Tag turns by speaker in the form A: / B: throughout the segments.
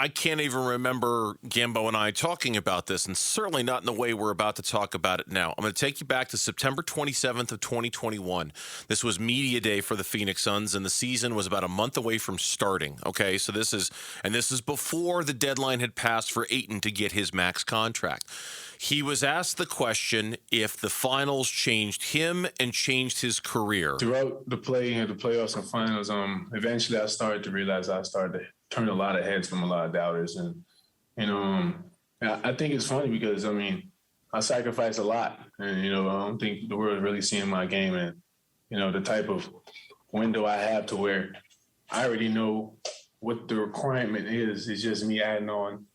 A: I can't even remember Gambo and I talking about this, and certainly not in the way we're about to talk about it now. I'm going to take you back to September 27th of 2021. This was media day for the Phoenix Suns, and the season was about a month away from starting. Okay, so this is before the deadline had passed for Ayton to get his max contract. He was asked the question if the finals changed him and changed his career.
B: Throughout the playoffs and finals, eventually I started to realize I started to turn a lot of heads from a lot of doubters. And, I think it's funny because, I sacrifice a lot. And, I don't think the world is really seeing my game and, the type of window I have to where I already know what the requirement is. It's just me adding on,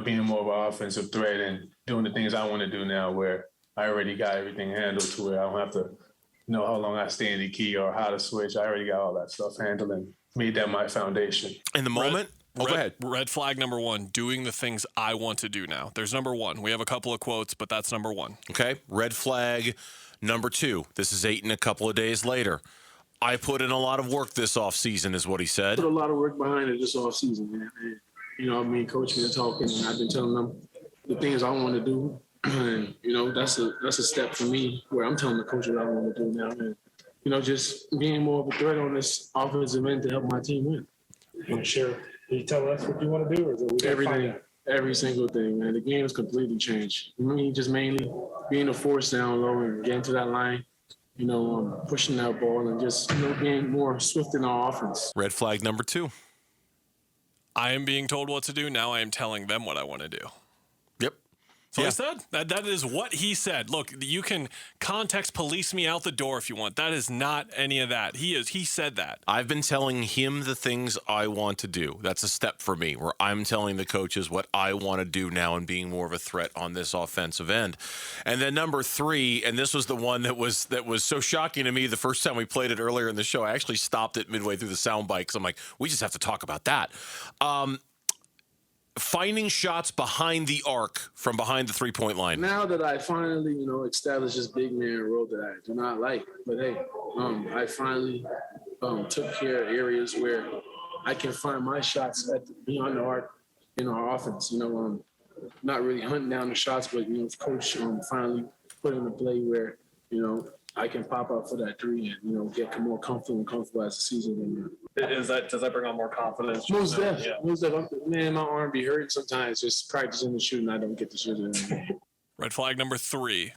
B: being more of an offensive threat and doing the things I want to do now where I already got everything handled to where I don't have to know how long I stay in the key or how to switch. I already got all that stuff handled and made that my foundation.
A: In the moment? Go ahead.
C: Red flag number one, doing the things I want to do now. There's number one. We have a couple of quotes, but that's number one.
A: Okay. Red flag number two. This is Ayton a couple of days later. I put in a lot of work this offseason is what he said.
D: Put a lot of work behind it this offseason, man. And, Coach been talking, and I've been telling them the things I want to do. And, that's a step for me where I'm telling the coach what I want to do now. And, just being more of a threat on this offensive end to help my team win.
E: I'm sure. Can you tell us what you want to do? Or is it
D: everything, every single thing, man. The game has completely changed. Just mainly being a force down low and getting to that line, pushing that ball and just, being more swift in our offense.
A: Red flag number two.
C: I am being told what to do. Now I am telling them what I want to do.
A: Yep.
C: So I said that is what he said. Look, you can context police me out the door if you want. That is not any of that. He said that.
A: I've been telling him the things I want to do. That's a step for me where I'm telling the coaches what I want to do now and being more of a threat on this offensive end. And then number three, and this was the one that was so shocking to me the first time we played it earlier in the show. I actually stopped it midway through the soundbite because I'm like, we just have to talk about that. Finding shots behind the arc from behind the three-point line.
D: Now that I finally, established this big man role that I do not like, but hey, I finally took care of areas where I can find my shots beyond the arc in our offense. Not really hunting down the shots, but coach finally put in a play where I can pop up for that three and get more comfortable as the season goes on.
E: Does that bring on more confidence?
D: Most definitely. Man, my arm be hurting sometimes. Just practicing the shooting, I don't get to shoot it.
C: Red flag number three.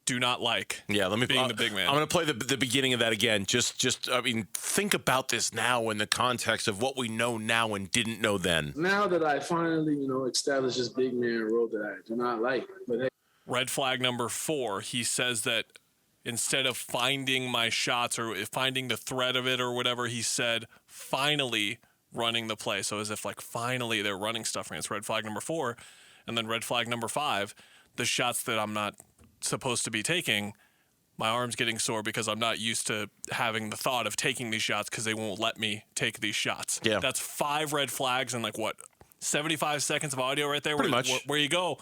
C: Do not like.
A: Yeah, let me
C: being the big man.
A: I'm going to play the beginning of that again. Think about this now in the context of what we know now and didn't know then.
D: Now that I finally, established this big man role that I do not like, but hey.
C: Red flag number four. He says that instead of finding my shots or finding the threat of it or whatever, he said, finally running the play. So as if finally they're running stuff for me. It's red flag number four. And then red flag number five, the shots that I'm not supposed to be taking, my arm's getting sore because I'm not used to having the thought of taking these shots because they won't let me take these shots.
A: Yeah.
C: That's 5 red flags and 75 seconds of audio right there.
A: Pretty much.
C: Where you go,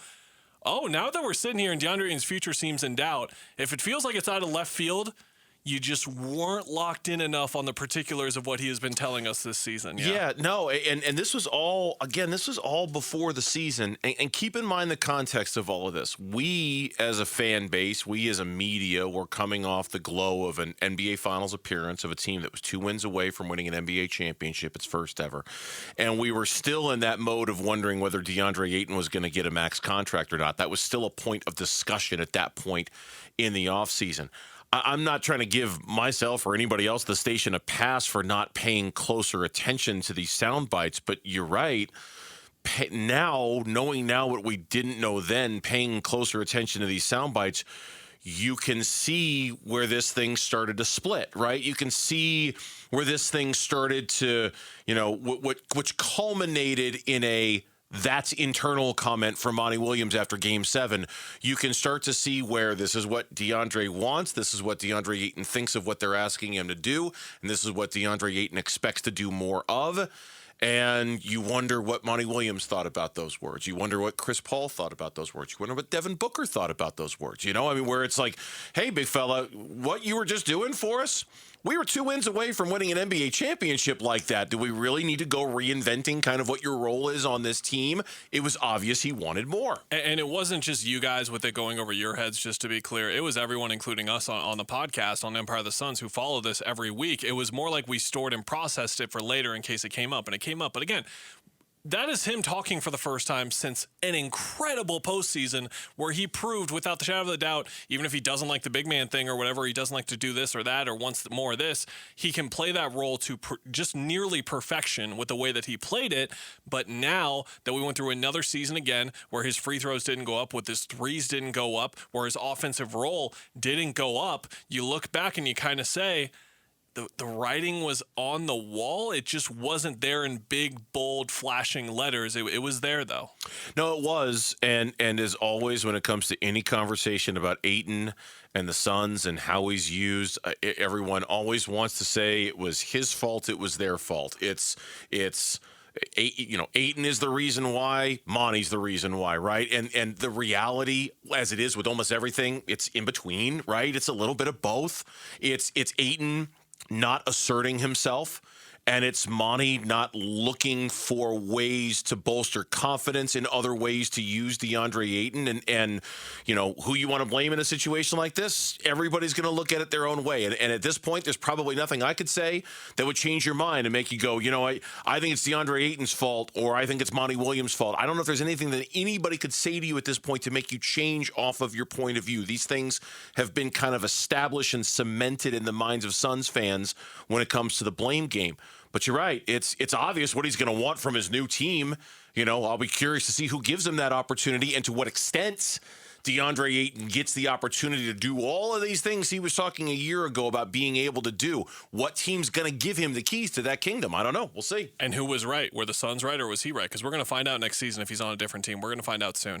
C: oh, now that we're sitting here and Deandre Ayton's future seems in doubt, if it feels like it's out of left field, you just weren't locked in enough on the particulars of what he has been telling us this season.
A: Yeah, no, and this was all, again, this was all before the season. And keep in mind the context of all of this. We, as a fan base, we as a media, were coming off the glow of an NBA Finals appearance of a team that was 2 wins away from winning an NBA championship, its first ever. And we were still in that mode of wondering whether Deandre Ayton was going to get a max contract or not. That was still a point of discussion at that point in the offseason. I'm not trying to give myself or anybody else the station a pass for not paying closer attention to these sound bites, but you're right. Now, knowing now what we didn't know then, paying closer attention to these sound bites, you can see where this thing started to split, right? You can see where this thing started to, which culminated in a that's internal comment from Monty Williams after Game 7. You can start to see where this is what DeAndre wants. This is what DeAndre Ayton thinks of what they're asking him to do. And this is what DeAndre Ayton expects to do more of. And you wonder what Monty Williams thought about those words. You wonder what Chris Paul thought about those words. You wonder what Devin Booker thought about those words. Where it's like, hey, big fella, what you were just doing for us We were 2 wins away from winning an NBA championship like that. Do we really need to go reinventing kind of what your role is on this team? It was obvious he wanted more.
C: And it wasn't just you guys with it going over your heads, just to be clear. It was everyone, including us on the podcast on Empire of the Suns, who follow this every week. It was more like we stored and processed it for later in case it came up. And it came up. But again, that is him talking for the first time since an incredible postseason where he proved without the shadow of a doubt, even if he doesn't like the big man thing or whatever, he doesn't like to do this or that or wants more of this, he can play that role to just nearly perfection with the way that he played it. But now that we went through another season again where his free throws didn't go up, with his threes didn't go up, where his offensive role didn't go up, you look back and you kind of say, the writing was on the wall. It just wasn't there in big, bold, flashing letters. It was there, though.
A: No, it was. And as always, when it comes to any conversation about Ayton and the Suns and how he's used, everyone always wants to say it was his fault, it was their fault. It's Ayton is the reason why, Monty's the reason why, right? And the reality, as it is with almost everything, it's in between, right? It's a little bit of both. It's Ayton not asserting himself, and it's Monty not looking for ways to bolster confidence in other ways to use DeAndre Ayton. And who you want to blame in a situation like this? Everybody's going to look at it their own way. And at this point, there's probably nothing I could say that would change your mind and make you go, I think it's DeAndre Ayton's fault, or I think it's Monty Williams' fault. I don't know if there's anything that anybody could say to you at this point to make you change off of your point of view. These things have been kind of established and cemented in the minds of Suns fans when it comes to the blame game. But you're right. It's obvious what he's going to want from his new team. I'll be curious to see who gives him that opportunity and to what extent DeAndre Ayton gets the opportunity to do all of these things he was talking a year ago about being able to do. What team's going to give him the keys to that kingdom? I don't know. We'll see.
C: And who was right? Were the Suns right or was he right? Because we're going to find out next season if he's on a different team. We're going to find out soon.